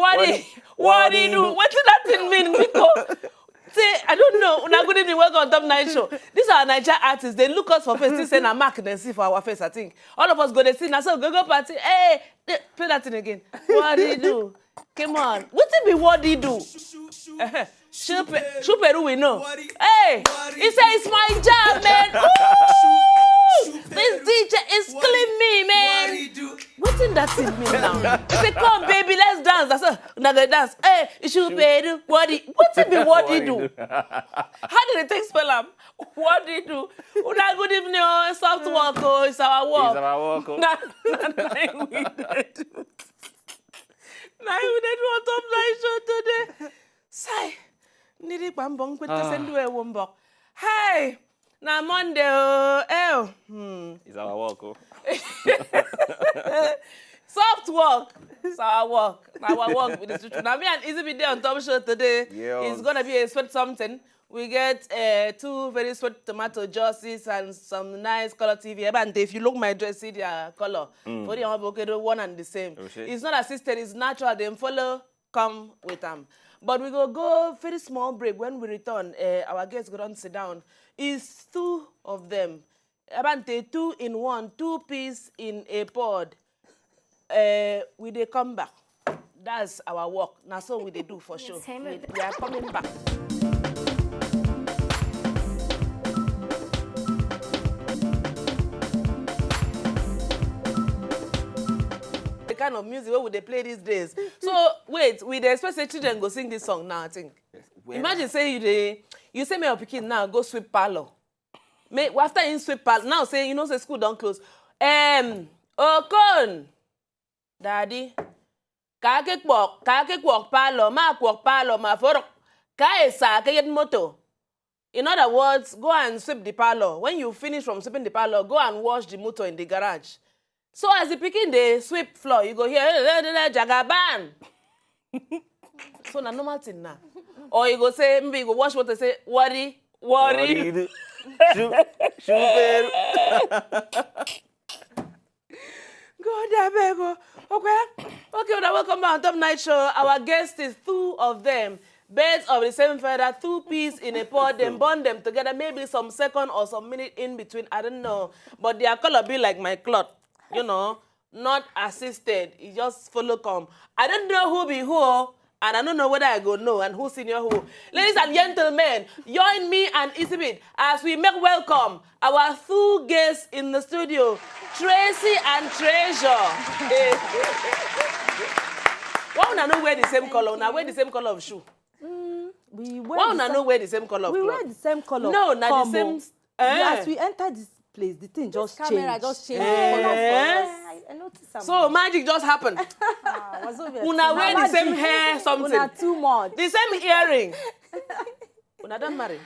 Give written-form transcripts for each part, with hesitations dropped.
What do you do? What does that thing mean, Miko? Say, I don't know. Una good evening, welcome on Top 9 Show. These are Niger artists. They look us for face, they send a mark and see for our face, I think. All of us go, they sing, so go party. Hey, play that thing again. What do you do? Come on. What it be what do you do? Shuperu we know. Hey, he said it's my job, man. Ooh, this teacher is killing me, man. What in that thing mean now? He said, come, baby, let's dance. That's a another dance. Hey, Shuperu, what it be what do you do? How did it take spell am? What do you do? Una good evening, oh, soft walk, oh, it's our walk. It's our walk. Nah, we did. Now we did want Top 9 Show today. Say, nidi bambong put to send a wombok. Hey, now Monday, oh, It's our walk. soft walk. It's our walk. Now our walk with the situation. Now me and Izzy be there on Top Show today. Yeah. It's gonna be a sweet something. We get 2 very sweet tomato juices and some nice color TV. And if you look my dress, see their color. For the avocado, one and the same. It's not assisted, it's natural. Them follow, come with them. But we go very small break. When we return, our guests go down, sit down. It's 2 of them. Abante 2 in 1, 2 piece in a pod. We they come back. That's our work. Now so we they do for sure. We are coming back. Kind of music what would they play these days? So wait, we the expect say children go sing this song now. I think. Imagine say you say me or pikin now go sweep parlor. After you sweep parlor now say you know say school don't close. Okon, daddy, kake kwok parlor, ma kwok parlor, ma forok, kaesa kayet moto. In other words, go and sweep the parlor. When you finish from sweeping the parlor, go and wash the motor in the garage. So as the picking the sweep floor, you go here, jagaban. So na normal thing now. Or you go say, maybe you go wash water, say, worry. Shuperu. Go there, baby. Okay, welcome back on Top 9 Show. Our guest is 2 of them. Birds of the same feather, 2 pieces in a pod, then bond them together, maybe some second or some minute in between, I don't know. But their color be like my cloth. You know, not assisted. It just follow come. I don't know who be who, and I don't know whether I go know and who senior who. Ladies and gentlemen, join me and Isibit as we make welcome our 2 guests in the studio, Tracy and Treasure. Why don't know wear the same color? Now wear the same color of shoe. Why don't know wear the same color of we cloth? wear the same color. No, not the same. As we enter this place, the thing just changed. Camera just changed. I noticed. So magic just happened. Wazobia. Una wear the same hair, something. Una too much. The same earring. Una don't marry.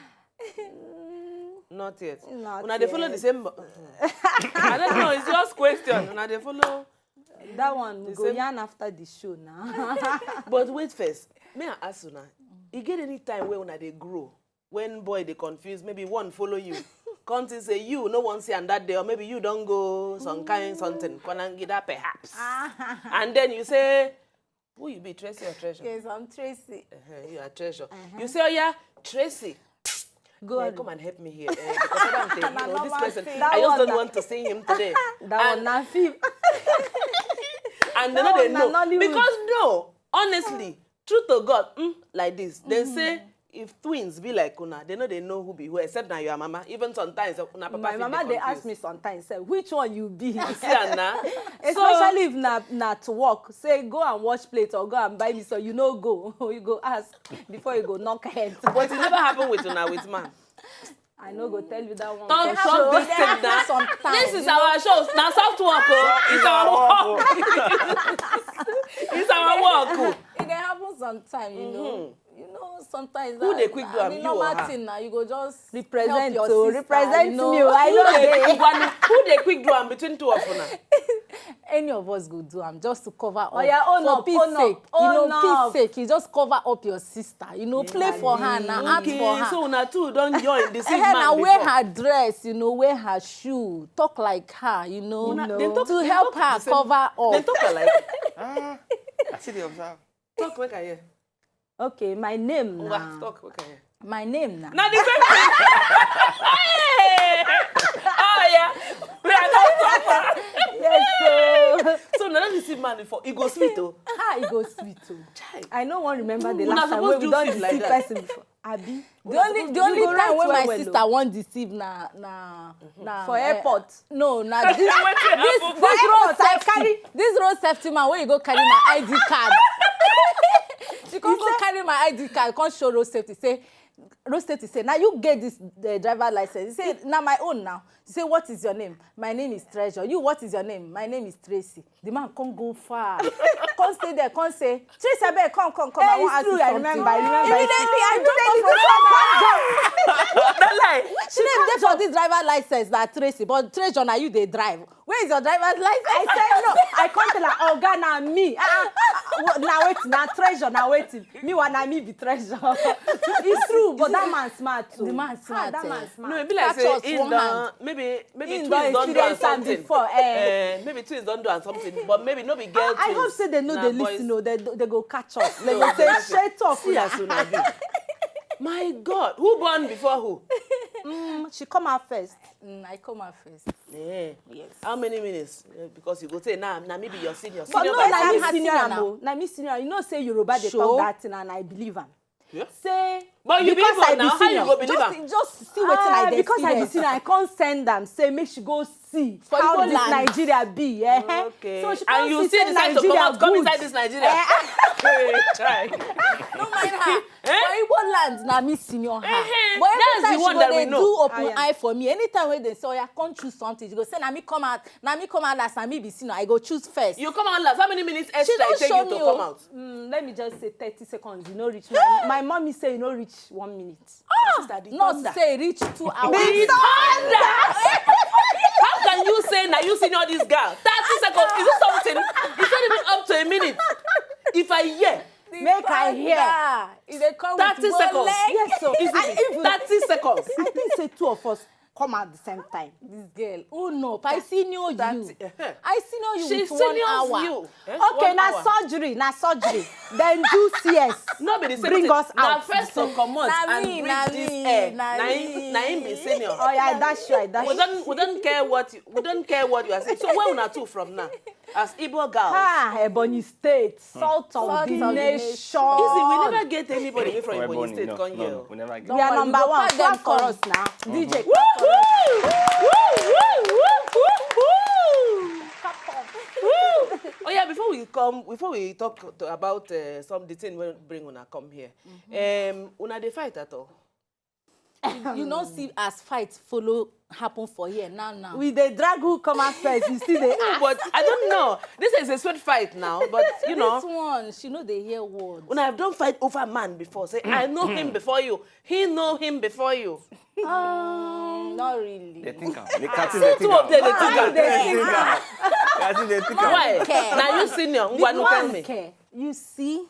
Not yet. Una they follow the same. I don't know. It's just question. Una they follow. That one we go yarn after the show now. But wait first. May I ask Una? You get any time where Una they grow? When boy they confuse, maybe one follow you. Can't say you no one see on that day, or maybe you don't go some kind something. Kwanangida perhaps. And then you say, who you be, Tracy or Treasure? Yes, I'm Tracy. You are Treasure. You say, oh yeah, Tracy. Go ahead. Come and help me here. Because I don't think, this person, That I just one don't want to see him today. That one not film. And they know. Nollywood. Because no, honestly, true to God, like this, they say, if twins be like Una, they know who be who, except now your mama. Even sometimes, Una papa My mama, they ask me sometimes, say, which one you be? Especially if not to work. Say, go and wash plates or go and buy me, so you know go. You go ask before you go knock head. But it never happened with Una, with man. I know go tell you that one. Don't stop this thing now. This is our show. Now soft work, it's our work. It's our work. It can happen sometimes, you know. You know, sometimes who they quick do am, you or her? Now you go just represent help your sister, represent you know. me. I know who they quick do am between 2 of Una? Any of us go do am just to cover up. Oh yeah, for peace sake. You know, peace sake. You just cover up your sister. You know, play for her now, act for her. So Una too don't join the same man now before. wear her dress, you know, wear her shoe, talk like her, you know, They talk, to help her cover up. They talk like I see the observe. Talk, make I hear. Okay, my name now. Talk, make I hear. My name now. Now the same thing. Hey! Oh yeah. We are not Yes, so now you see man before. It goes sweet though. it goes sweet too. Child. I no one remember the Una last time suppose when we do don't shit like deceive that. person before. Abi. The only time when my sister won't deceive na For airport. No, na this happen for this road safety man when you go carry my ID card. She come go carry my ID card, come show road safety say, now you get this driver license. He say, now my own now. He say, what is your name? My name is Treasure. You, what is your name? My name is Tracy. The man can't go far. Can't stay there, can't say, Tracy, I beg, come. I want to ask you something. I remember. Immediately, I What the lie? she name there for this driver license that Tracy, but Treasure, now you they drive. Where is your driver's license? I said no. I come tell her, oh God, now me. Now waiting, now Treasure, now waiting. Me wanna me be Treasure. It's true, but that man smart too. The man smart. That man smart. No, maybe like Catch us say one hand. maybe In twins the don't do experience and something. before. Maybe twins don't do something, but maybe no be girl. I hope say they know Nah, they boys. listen. No, they go catch us. They No, go say nothing. straight off. See as soon as you. My God, who born before who? She come out first. I come out first. Yeah. Yes. How many minutes? Because you go say, nah, maybe your senior. But Senior no, by na I'm me two. happy senior now. am o. Na me senior. You know say Yoruba they Sure. talk that thing and I believe am. Yeah. Say But you because believe I am be now, how senior. you go believe am? Just see what I dey Because I be experience. senior, I can't send them. Say make she go see For how Igbo this land. Nigeria be. Okay. So she And can't you see see say decide to Nigeria come good. inside this Nigeria. Hey, try. No mind her. For Igbo land, na me senior her. But That's every time the one she that go we dey know. do open yeah. eye for me. Anytime when they say, oh, yeah, can't choose something, she go say, na me come out last, na me be senior. I go choose first. You come out last. How many minutes extra don't it take show you to me, come oh. out? Let me just say 30 seconds. You know reach. My mommy say you know reach 1 minute. Sister, the Not thunder. say reach 2 hours. The thunder! How can you say now you senior this girl? 30 seconds. Is it something? It's not even up to a minute. If I hear Make I hear. If they come 30 with seconds. Yes, so Easy. 30 seconds. I think say two of us come at the same time. this girl. Oh no, I senior you. 30, I senior you She with 1 seniors hour. you. Okay, 1 now hour. surgery. Then do CS. No be the same Bring thing. us Now out. first to come out Na and me, breathe na this me, air. na Na him be senior. Oh yeah, that's right. That's We don't care what you are saying. So where una two from now? As Igbo girls. Ebonyi State, salt of Salt the of the nation. Easy, we never get anybody from We're Ebonyi born- State no, come here. we never get. We are worry, number we go one. pack them Clap for come. us now. DJ, Woo! Oh yeah, before we talk about some the thing we bring una come here. Una dey fight at all? You don't see as fight follow happen for here now. we the drag who come out first. You see the No, but I don't know. This is a sweat fight now, but you know. This one, she know they hear words. When I've done fight over man before, say I know him before you. He know him before you. Not really. They think am. They Katim, See they two think of them, they am. think am. Katim, they think am. Why? care. Now you senior. Ngwa no tell me. care. You see,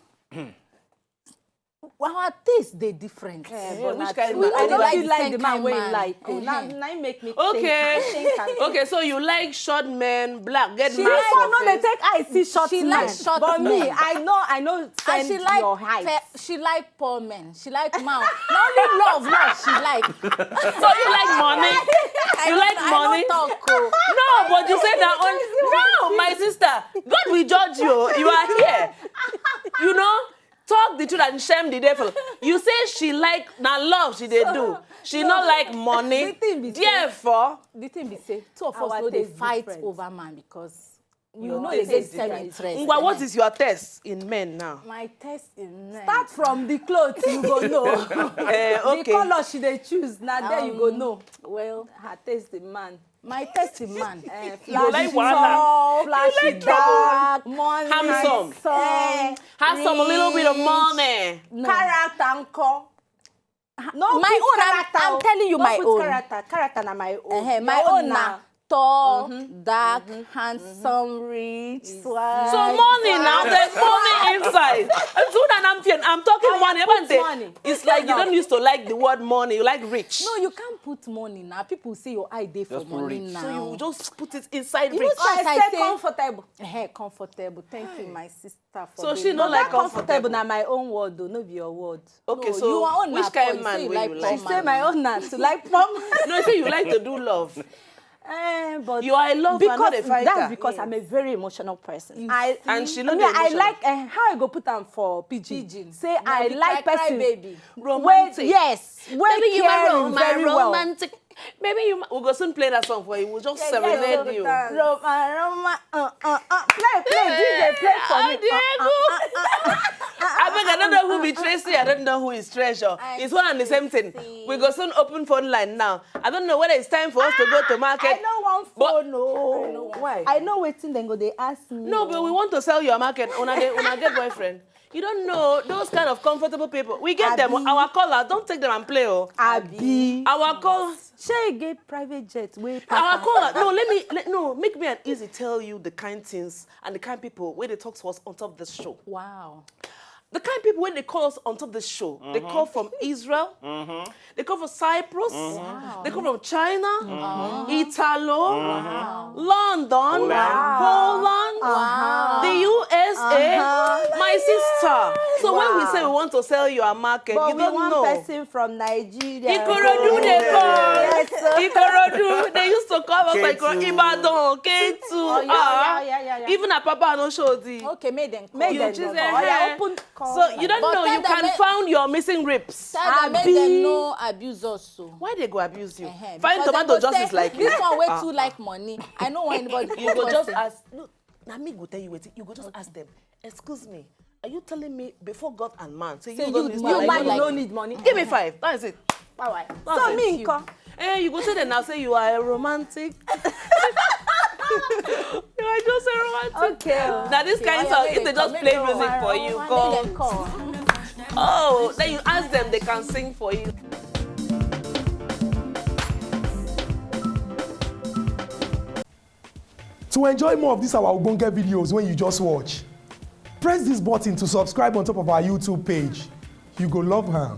our taste they different. But which kind we man? I I don't like feel the like same the man kind wey man. like. Now make me Okay. think. Okay, so you like short men, black, get She mask like for no, they face. take eye see short She man. like short but me, men. I know. And Send she like your height. she like poor men. She like mouth. Not only love, she like. So you like money? You like money? I don't talk. Oh. No, but you say that on. No, my sister. God will judge you. You are here. You know, talk the truth and shame the devil. You say she like now love she they do. She not like money. The thing be say- Therefore, The thing be say, two of Our us know they taste fight different. over man because you Your know taste they is get same different. interest. Ngwa, what is your test in men now? My test in men? Start from the clothes, you go know. The Okay. color she they choose. Now there you go know. Well, Her taste the man. my test in man. You like Flashy wahala. tall, flashy like dark, money, Handsome. Have some a little bit of money. character anko. No, My put own, character. I'm telling you No my put own. Character na my own. My Your own na. now. Tall, dark, handsome, rich, swag. So money now, there's money inside. I'm talking money. It's like you don't used to like the word money. You like rich. No, you can't put money now. People say your eye dey for Just money rich. now. So you just put it inside You rich. know, as I I say say, comfortable. Comfortable. Thank you, my sister. For So she being not But like that comfortable comfortable. na my own word though, no be your word. Okay, No, so you are on which na kind poor, of man you will say you you like? like She say my own na to like mom. No, say you like to do love. But You are a lover, because not a fighter. that's because I'm a very emotional person. You And she I know mean, the I emotion. like how I go put them for pidgin. Say I the like cry person. baby. Romantic. Yes. Maybe you are very well. romantic. Maybe you. We'll go soon play that song for you. We'll just serenade you. Roma. Play, DJ, play for me. I don't know who be Tracy. I don't know who is Treasure. It's one and the same thing. We go soon open phone line now. I don't know whether it's time for us to go to market. I know one phone. No. Why? I know waiting. Then go they ask me. No, but we want to sell your market. Una get boyfriend. You don't know those kind of comfortable people. We get them. Abi. Our callers, don't take them and play. Oh. Abi. Our callers. Shay get private jet. Our caller. No, make me an easy tell you the kind things and the kind people where they talk to us on top of this show. Wow. The kind of people when they call us on top of the show, they call from Israel, they come from Cyprus, they come from China, Italo, London, Poland, the USA, my sister. So when we say we want to sell you a market, But you we don't want know. person from Nigeria. Ikorodu they call. Yes, sir. Ikorodu, they used to call us like K2. Ibadan, K2. yeah. Even a papa no show the. Okay, make them call. Make You them just know. say, Oh, yeah, hey. open call. So you don't But know, tell you them can make- found your missing ribs. Tell them, make Abi. them no abuse us so. Why they go abuse you? Because Find them tomato go justice say, like you. this one way too like money. I don't want anybody. You go just say, ask. No, now me go tell you what. You go just ask them. Excuse me, are you telling me before God and man? Say Say you don't you need man, to man, like you me. don't need money. Give me 5. That is it. Bye. That's So it. me, nko. You go say them now. Say you are a romantic. You are just a romantic. Okay. Now this Okay, kind why of you if they make just them play call? music for you, Make call. them call. Oh, then you ask them, they can sing for you. To enjoy more of these our Ogbonge videos when you just watch, press this button to subscribe on top of our YouTube page. You go love am.